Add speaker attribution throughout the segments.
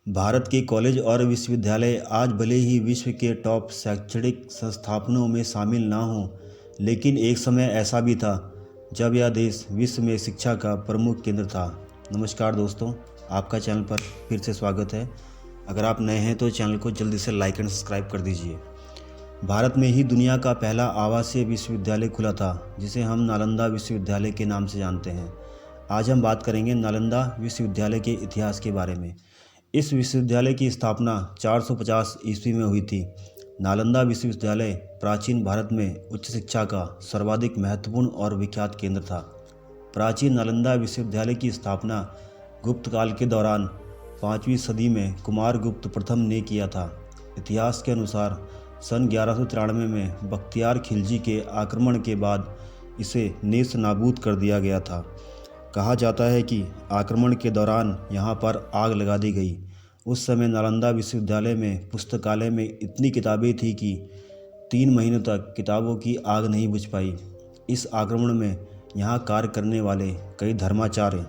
Speaker 1: भारत के कॉलेज और विश्वविद्यालय आज भले ही विश्व के टॉप शैक्षणिक संस्थानों में शामिल ना हों, लेकिन एक समय ऐसा भी था जब यह देश विश्व में शिक्षा का प्रमुख केंद्र था। नमस्कार दोस्तों, आपका चैनल पर फिर से स्वागत है। अगर आप नए हैं तो चैनल को जल्दी से लाइक एंड सब्सक्राइब कर दीजिए। भारत में ही दुनिया का पहला आवासीय विश्वविद्यालय खुला था, जिसे हम नालंदा विश्वविद्यालय के नाम से जानते हैं। आज हम बात करेंगे नालंदा विश्वविद्यालय के इतिहास के बारे में। इस विश्वविद्यालय की स्थापना 450 ईस्वी में हुई थी। नालंदा विश्वविद्यालय प्राचीन भारत में उच्च शिक्षा का सर्वाधिक महत्वपूर्ण और विख्यात केंद्र था। प्राचीन नालंदा विश्वविद्यालय की स्थापना गुप्त काल के दौरान 5वीं सदी में कुमारगुप्त प्रथम ने किया था। इतिहास के अनुसार सन 1193 में बख्तियार खिलजी के आक्रमण के बाद इसे नेस्त नाबूद कर दिया गया था। कहा जाता है कि आक्रमण के दौरान यहाँ पर आग लगा दी गई। उस समय नालंदा विश्वविद्यालय में पुस्तकालय में इतनी किताबें थी कि 3 महीनों तक किताबों की आग नहीं बुझ पाई। इस आक्रमण में यहाँ कार्य करने वाले कई धर्माचार्य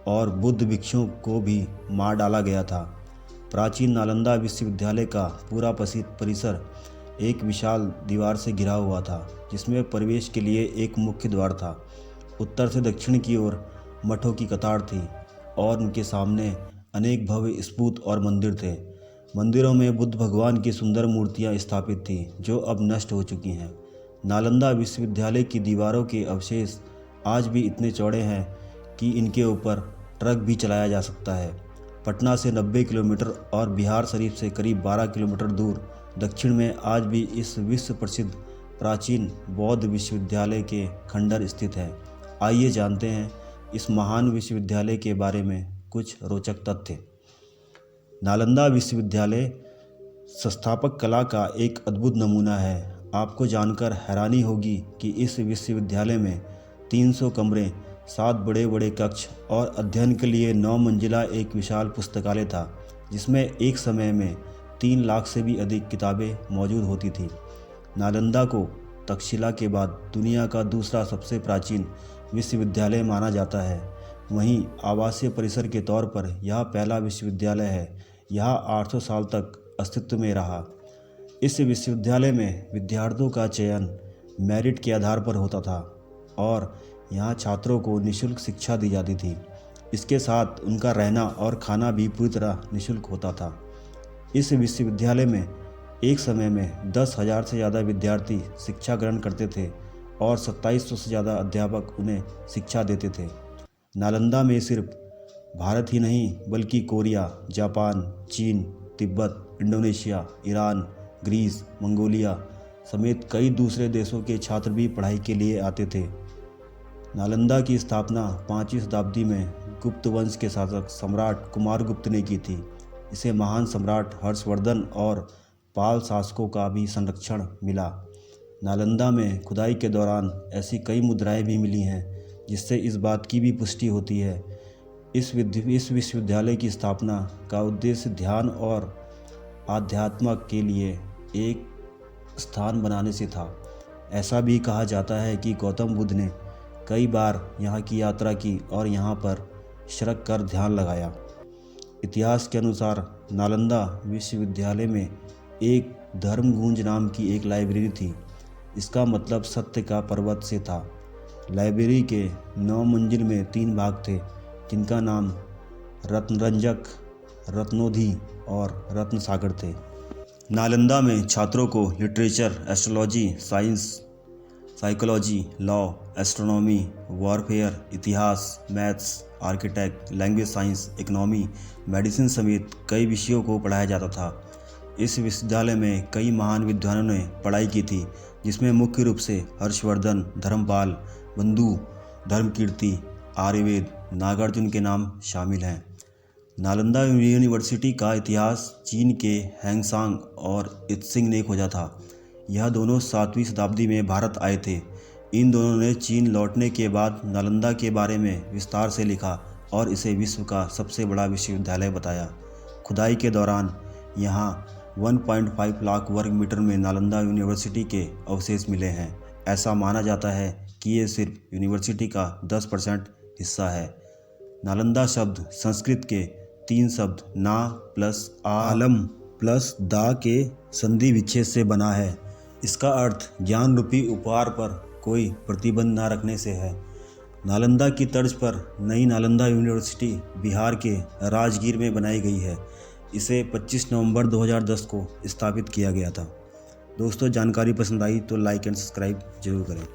Speaker 1: और बुद्ध भिक्षुओं को भी मार डाला गया था। प्राचीन नालंदा विश्वविद्यालय का पूरा परिसर एक विशाल दीवार से घिरा हुआ था, जिसमें प्रवेश के लिए एक मुख्य द्वार था। उत्तर से दक्षिण की ओर मठों की कतार थी और उनके सामने अनेक भव्य स्तूप और मंदिर थे। मंदिरों में बुद्ध भगवान की सुंदर मूर्तियां स्थापित थीं, जो अब नष्ट हो चुकी हैं। नालंदा विश्वविद्यालय की दीवारों के अवशेष आज भी इतने चौड़े हैं कि इनके ऊपर ट्रक भी चलाया जा सकता है। पटना से 90 किलोमीटर और बिहार शरीफ से करीब 12 किलोमीटर दूर दक्षिण में आज भी इस विश्व प्रसिद्ध प्राचीन बौद्ध विश्वविद्यालय के खंडर स्थित है। आइए जानते हैं इस महान विश्वविद्यालय के बारे में कुछ रोचक तथ्य। नालंदा विश्वविद्यालय संस्थापक कला का एक अद्भुत नमूना है। आपको जानकर हैरानी होगी कि इस विश्वविद्यालय में 300 कमरे, 7 बड़े बड़े कक्ष और अध्ययन के लिए 9 मंजिला एक विशाल पुस्तकालय था, जिसमें एक समय में 3 लाख से भी अधिक किताबें मौजूद होती थी। नालंदा को तक्षशिला के बाद दुनिया का दूसरा सबसे प्राचीन विश्वविद्यालय माना जाता है। वहीं आवासीय परिसर के तौर पर यह पहला विश्वविद्यालय है। यह 800 साल तक अस्तित्व में रहा। इस विश्वविद्यालय में विद्यार्थियों का चयन मेरिट के आधार पर होता था और यहाँ छात्रों को निःशुल्क शिक्षा दी जाती थी। इसके साथ उनका रहना और खाना भी पूरी तरह निःशुल्क होता था। इस विश्वविद्यालय में एक समय में 10,000 से ज़्यादा विद्यार्थी शिक्षा ग्रहण करते थे और 2700 से ज़्यादा अध्यापक उन्हें शिक्षा देते थे। नालंदा में सिर्फ भारत ही नहीं बल्कि कोरिया, जापान, चीन, तिब्बत, इंडोनेशिया, ईरान, ग्रीस, मंगोलिया समेत कई दूसरे देशों के छात्र भी पढ़ाई के लिए आते थे। नालंदा की स्थापना 5वीं शताब्दी में गुप्त वंश के शासक सम्राट कुमारगुप्त ने की थी। इसे महान सम्राट हर्षवर्धन और पाल शासकों का भी संरक्षण मिला। नालंदा में खुदाई के दौरान ऐसी कई मुद्राएं भी मिली हैं, जिससे इस बात की भी पुष्टि होती है इस विश्वविद्यालय की स्थापना का उद्देश्य ध्यान और आध्यात्म के लिए एक स्थान बनाने से था। ऐसा भी कहा जाता है कि गौतम बुद्ध ने कई बार यहाँ की यात्रा की और यहाँ पर शरक कर ध्यान लगाया। इतिहास के अनुसार नालंदा विश्वविद्यालय में एक धर्मगुंज नाम की एक लाइब्रेरी थी। इसका मतलब सत्य का पर्वत से था। लाइब्रेरी के 9 मंजिल में 3 भाग थे, जिनका नाम रत्नरंजक, रत्नोधि और रत्नसागर थे। नालंदा में छात्रों को literature, astrology, science, psychology, law, astronomy, warfare, इतिहास, maths, architect, language science, economy, medicine समेत कई विषयों को पढ़ाया जाता था। इस विश्वविद्यालय में कई महान विद्वानों ने पढ़ाई की थी, जिसमें मुख्य रूप से हर्षवर्धन, धर्मपाल, बंधु, धर्मकीर्ति, आर्यवेद, नागार्जुन के नाम शामिल हैं। नालंदा यूनिवर्सिटी का इतिहास चीन के हैंगसांग और इत्सिंग ने खोजा था। यह दोनों 7वीं शताब्दी में भारत आए थे। इन दोनों ने चीन लौटने के बाद नालंदा के बारे में विस्तार से लिखा और इसे विश्व का सबसे बड़ा विश्वविद्यालय बताया। खुदाई के दौरान यहाँ 1.5 लाख वर्ग मीटर में नालंदा यूनिवर्सिटी के अवशेष मिले हैं। ऐसा माना जाता है कि ये सिर्फ यूनिवर्सिटी का 10% हिस्सा है। नालंदा शब्द संस्कृत के तीन शब्द ना प्लस आलम प्लस दा के संधि विच्छेद से बना है। इसका अर्थ ज्ञान रूपी उपहार पर कोई प्रतिबंध न रखने से है। नालंदा की तर्ज पर नई नालंदा यूनिवर्सिटी बिहार के राजगीर में बनाई गई है। इसे 25 नवंबर 2010 को स्थापित किया गया था। दोस्तों, जानकारी पसंद आई तो लाइक एंड सब्सक्राइब जरूर करें।